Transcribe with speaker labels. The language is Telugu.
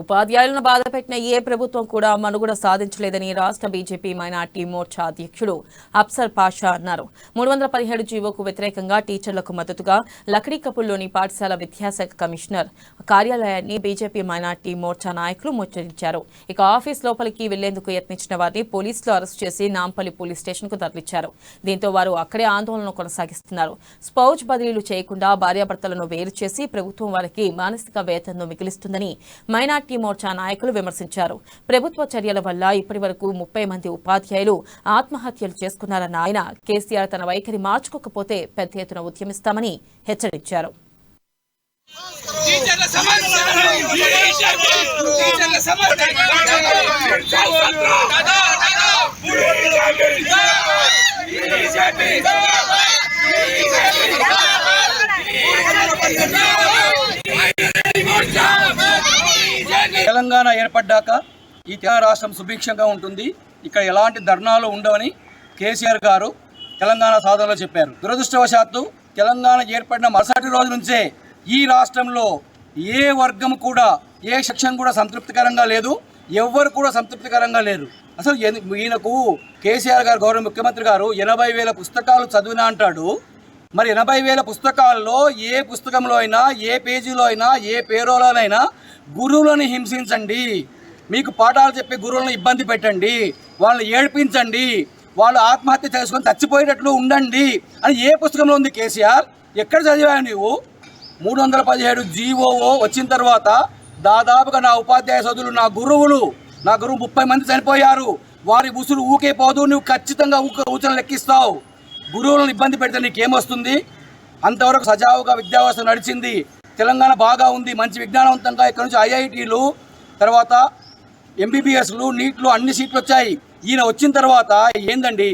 Speaker 1: ఉపాధ్యాయులను బాధపెట్టిన ఏ ప్రభుత్వం కూడా మనుగడ సాధించలేదని రాష్ట్ర బీజేపీ మైనార్టీ మోర్చా అధ్యక్షుడు అఫ్సర్ పాషా అన్నారు. 317 జీవోకు వ్యతిరేకంగా టీచర్లకు మద్దతుగా లక్డీకపుల్లోని పాఠశాల విద్యాశాఖ కమిషనర్ కార్యాలయాన్ని బీజేపీ మైనార్టీ మోర్చా నాయకులు ముట్టడించారు. ఇక ఆఫీస్ లోపలికి వెళ్లేందుకు యత్నించిన వారిని పోలీసులు అరెస్టు చేసి నాంపల్లి పోలీస్ స్టేషన్ కు తరలించారు. దీంతో వారు అక్కడే ఆందోళన కొనసాగిస్తున్నారు. స్పౌజ్ బదిలీలు చేయకుండా భార్యాభర్తలను వేరు చేసి ప్రభుత్వం వారికి మానసిక వేతనం మిగిలిస్తుందని మైనార్టీ మోర్చా నాయకులు విమర్శించారు. ప్రభుత్వ చర్యల వల్ల ఇప్పటి వరకు 30 మంది ఉపాధ్యాయులు ఆత్మహత్యలు చేసుకున్నారన్న ఆయన కేసీఆర్ తన వైఖరి మార్చుకోకపోతే పెద్ద ఎత్తున ఉద్యమిస్తామని హెచ్చరించారు.
Speaker 2: తెలంగాణ ఏర్పడ్డాక ఈ తెలంగాణ రాష్ట్రం సుభిక్షంగా ఉంటుంది, ఇక్కడ ఎలాంటి ధర్నాలు ఉండవని కేసీఆర్ గారు తెలంగాణ సాధనలో చెప్పారు. దురదృష్టవశాత్తు తెలంగాణ ఏర్పడిన మరుసటి రోజు నుంచే ఈ రాష్ట్రంలో ఏ వర్గం కూడా ఏ సెక్షన్ కూడా సంతృప్తికరంగా లేదు, ఎవ్వరు కూడా సంతృప్తికరంగా లేరు. అసలు ఈయనకు కేసీఆర్ గారు గౌరవ ముఖ్యమంత్రి గారు 80,000 పుస్తకాలు చదివినా అంటాడు. మరి 80,000 పుస్తకాల్లో ఏ పుస్తకంలో అయినా, ఏ పేజీలో అయినా, ఏ పేరోలోనైనా గురువులను హింసించండి, మీకు పాఠాలు చెప్పే గురువులను ఇబ్బంది పెట్టండి, వాళ్ళని ఏడ్పించండి, వాళ్ళు ఆత్మహత్య చేసుకొని చచ్చిపోయేటట్లు ఉండండి అని ఏ పుస్తకంలో ఉంది కేసీఆర్? ఎక్కడ చదివావు నువ్వు? 317 జీవోఓ వచ్చిన తర్వాత దాదాపుగా నా ఉపాధ్యాయ సోదరులు, నా గురువు 30 మంది చనిపోయారు. వారి ఉసురు ఊకే పోదు, నువ్వు ఖచ్చితంగా ఊచన లెక్కిస్తావు. గురువులను ఇబ్బంది పెడితే నీకేమొస్తుంది? అంతవరకు సజావుగా విద్యావ్యవస్థ నడిచింది, తెలంగాణ బాగా ఉంది, మంచి విజ్ఞానవంతంగా ఇక్కడ నుంచి ఐఐటీలు, తర్వాత ఎంబీబీఎస్లు, నీట్లు అన్ని సీట్లు వచ్చాయి. ఈయన వచ్చిన తర్వాత ఏందండి